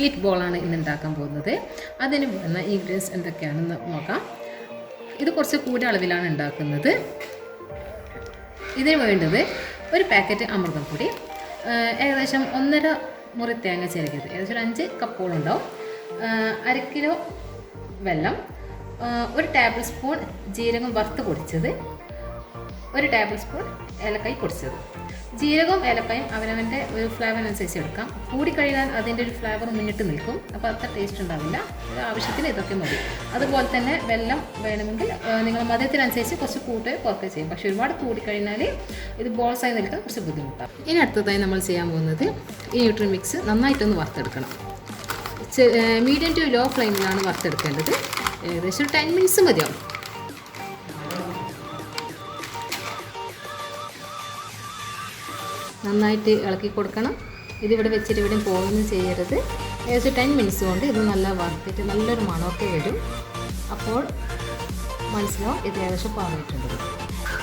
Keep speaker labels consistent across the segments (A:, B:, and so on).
A: Sweet ബോളാണ് ഇന്ന് ഉണ്ടാക്കാൻ പോകുന്നത്. അതിന് വേണ്ട ഇൻഗ്രീഡിയൻസ് എന്തൊക്കെയാണെന്ന് നോക്കാം. ഇത് കുറച്ച് കൂടിയ അളവിലാണ് ഉണ്ടാക്കുന്നത്. ഇതിന് വേണ്ടത് ഒരു പാക്കറ്റ് അമൃതം പൊടി, ഏകദേശം 1.5 മുറി തേങ്ങ ചിരകിയത്, ഏകദേശം ഒരു 5 കപ്പോളം ഉണ്ടാവും, 1 കിലോ വെള്ളം, 1 ടേബിൾ സ്പൂൺ ജീരകം വറുത്ത് പൊടിച്ചത്, 1 ടേബിൾ സ്പൂൺ ഏലക്കായ് പൊടിച്ചത്. ജീരകവും ഏലക്കായും അവനവൻ്റെ ഒരു ഫ്ലേവറിനനുസരിച്ച് എടുക്കാം. കൂടിക്കഴിഞ്ഞാൽ അതിൻ്റെ ഒരു ഫ്ലേവർ മുന്നിട്ട് നിൽക്കും, അപ്പോൾ അത്ര ടേസ്റ്റ് ഉണ്ടാവില്ല. ആവശ്യത്തിന് ഇതൊക്കെ മതി. അതുപോലെ തന്നെ വെള്ളം വേണമെങ്കിൽ നിങ്ങൾ മധുരത്തിനനുസരിച്ച് കുറച്ച് കൂട്ടുകയോ കുറയ്ക്കുകയോ ചെയ്യും. പക്ഷേ ഒരുപാട് കൂടിക്കഴിഞ്ഞാൽ ഇത് ബോൾസായി നിൽക്കാൻ കുറച്ച് ബുദ്ധിമുട്ടാണ്. ഇനി അടുത്തതായി നമ്മൾ ചെയ്യാൻ പോകുന്നത് ഈ ന്യൂട്രി മിക്സ് നന്നായിട്ടൊന്ന് വറുത്തെടുക്കണം. മീഡിയം ടു ലോ ഫ്ലെയിമിലാണ് വറുത്തെടുക്കേണ്ടത്. ഏകദേശം ഒരു 10 മിനിറ്റ്സ് മതിയാവും. നന്നായിട്ട് ഇളക്കി കൊടുക്കണം. ഇതിവിടെ വെച്ചിട്ട് ഇവിടെയും പോകുകയൊന്നും ചെയ്യരുത്. ഏകദേശം 10 മിനിറ്റ്സ് കൊണ്ട് ഇത് നല്ല വറുത്തിട്ട് നല്ലൊരു മണമൊക്കെ വരും. അപ്പോൾ മനസ്സിലാവും ഇത് ഏകദേശം പാകമായിട്ടുണ്ട്.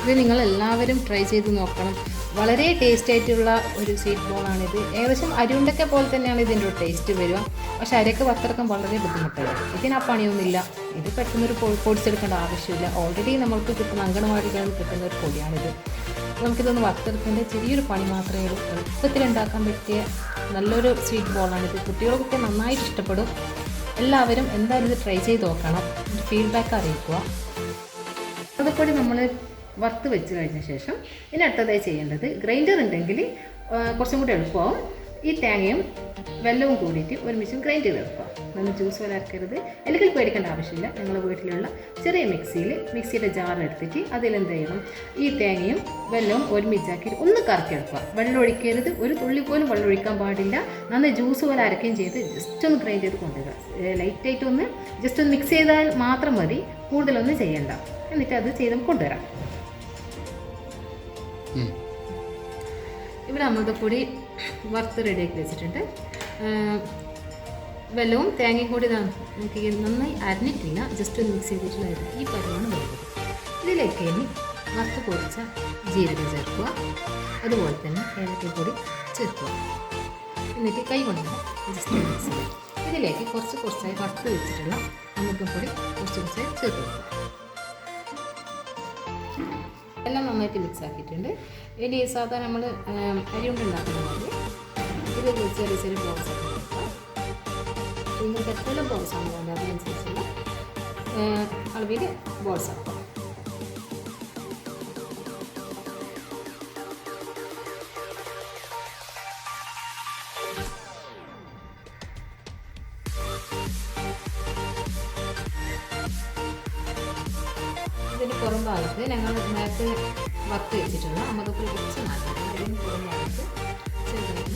A: ഇത് നിങ്ങളെല്ലാവരും ട്രൈ ചെയ്ത് നോക്കണം. വളരെ ടേസ്റ്റ് ആയിട്ടുള്ള ഒരു സ്വീറ്റ് ബോളാണിത്. ഏകദേശം അരിയുണ്ടൊക്കെ പോലെ തന്നെയാണ് ഇതിൻ്റെ ഒരു ടേസ്റ്റ് വരിക. പക്ഷേ അരിയൊക്കെ വറുത്തെടുക്കാൻ വളരെ ബുദ്ധിമുട്ടാണ്. ഇതിന് ആ പണിയൊന്നുമില്ല. ഇത് പെട്ടെന്നൊരു പൊടിച്ചെടുക്കേണ്ട ആവശ്യമില്ല. ഓൾറെഡി നമ്മൾക്ക് കിട്ടുന്ന അങ്കണവാടികളിൽ കിട്ടുന്ന ഒരു പൊടിയാണിത്. നമുക്കിതൊന്ന് വറുത്തെടുക്കേണ്ട ചെറിയൊരു പണി മാത്രമേ ഉള്ളൂ. എളുപ്പത്തിൽ ഉണ്ടാക്കാൻ പറ്റിയ നല്ലൊരു സ്വീറ്റ് ബോളാണിത്. കുട്ടികൾക്കൊക്കെ നന്നായിട്ട് ഇഷ്ടപ്പെടും. എല്ലാവരും എന്തായാലും ഇത് ട്രൈ ചെയ്ത് നോക്കണം. ഫീഡ്ബാക്ക് അറിയിക്കുക. അതുപോലെ നമ്മൾ വറുത്ത് വെച്ച് കഴിഞ്ഞ ശേഷം ഇനി അടുത്തതായി ചെയ്യേണ്ടത്, ഗ്രൈൻഡർ ഉണ്ടെങ്കിൽ കുറച്ചും കൂടി എളുപ്പമാവും. ഈ തേങ്ങയും വെല്ലവും കൂടിയിട്ട് ഒരുമിച്ച് ഗ്രൈൻഡ് ചെയ്തെടുക്കുക. നമ്മൾ ജ്യൂസ് പോലെ അരക്കരുത്. അല്ലെങ്കിൽ പേടിക്കേണ്ട ആവശ്യമില്ല. ഞങ്ങളുടെ വീട്ടിലുള്ള ചെറിയ മിക്സിയുടെ ജാർ എടുത്തിട്ട് അതിലെന്ത് ചെയ്യണം, ഈ തേങ്ങയും വെല്ലവും ഒരുമിച്ചാക്കി ഒന്ന് കറക്കിയെടുക്കുക. വെള്ളം ഒഴിക്കരുത്. ഒരു തുള്ളി പോലും വെള്ളം ഒഴിക്കാൻ പാടില്ല. നന്നായി ജ്യൂസ് പോലെ അരക്കുകയും ചെയ്ത് ജസ്റ്റ് ഒന്ന് ഗ്രൈൻഡ് ചെയ്ത് കൊണ്ടുവരിക. ലൈറ്റായിട്ടൊന്ന് ജസ്റ്റ് ഒന്ന് മിക്സ് ചെയ്താൽ മാത്രം മതി. കൂടുതലൊന്നും ചെയ്യണ്ട. എന്നിട്ട് അത് ചെയ്ത് കൊണ്ടുവരാം. ഇവിടെ അമൃതപ്പൊടി വറുത്ത് റെഡിയാക്കി വെച്ചിട്ടുണ്ട്. വെല്ലവും തേങ്ങയും കൂടി നമുക്ക് നന്നായി അരിഞ്ഞിട്ടില്ല, ജസ്റ്റ് ഒന്ന് മിക്സ് ചെയ്തിട്ടുള്ള ഈ പരുവാണ് വേണ്ടത്. ഇതിലേക്ക് ഇനി വറുത്ത് പൊടിച്ച ജീരകം ചേർക്കുക. അതുപോലെ തന്നെ ഏലക്കപ്പൊടി ചേർക്കുക. എന്നിട്ട് കൈ കൊണ്ട് ജസ്റ്റ് മിക്സ് ചെയ്യുക. ഇതിലേക്ക് കുറച്ചായി വറുത്ത് വെച്ചിട്ടുള്ള അമൃതപ്പൊടി കുറച്ചായി ചേർത്ത് കൊടുക്കുക. എല്ലാം നന്നായിട്ട് മിക്സ് ആക്കിയിട്ടുണ്ട്. ഇനി സാധാരണ നമ്മൾ അരി കൊണ്ട് ഉണ്ടാക്കുന്ന പോലെ ഇത് ചെറിയ ചെറിയ ബോൾസ് ആക്കി കൊടുക്കുക. നിങ്ങൾക്ക് എത്ര ബോൾസ് ആണ് വേണ്ടത് അതിനനുസരിച്ചുള്ള അളവിൽ ബോൾസ് ആക്കുക. ഇതിന് പുറം ഭാഗത്ത് ഞങ്ങൾ നേരത്തെ വറുത്ത് വെച്ചിട്ടുള്ള അമൃതപ്പൊടി കുറച്ച് മാറ്റി ഇതിന് പുറം ഭാഗത്ത് ചെറുതായിട്ട്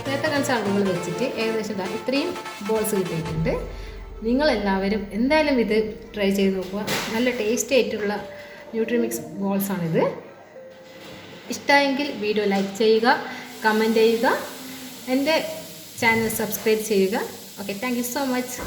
A: നേരത്തെ കാണിച്ച അളവുകൾ വെച്ചിട്ട് ഏകദേശം ഇത്രയും ബോൾസ് കിട്ടിയിട്ടുണ്ട്. നിങ്ങളെല്ലാവരും എന്തായാലും ഇത് ട്രൈ ചെയ്ത് നോക്കുക. നല്ല ടേസ്റ്റി ആയിട്ടുള്ള ന്യൂട്രിമിക്സ് ബോൾസാണിത്. ഇഷ്ടമായെങ്കിൽ വീഡിയോ ലൈക്ക് ചെയ്യുക, കമൻറ്റ് ചെയ്യുക, എൻ്റെ ചാനൽ സബ്സ്ക്രൈബ് ചെയ്യുക. Okay, thank you so much.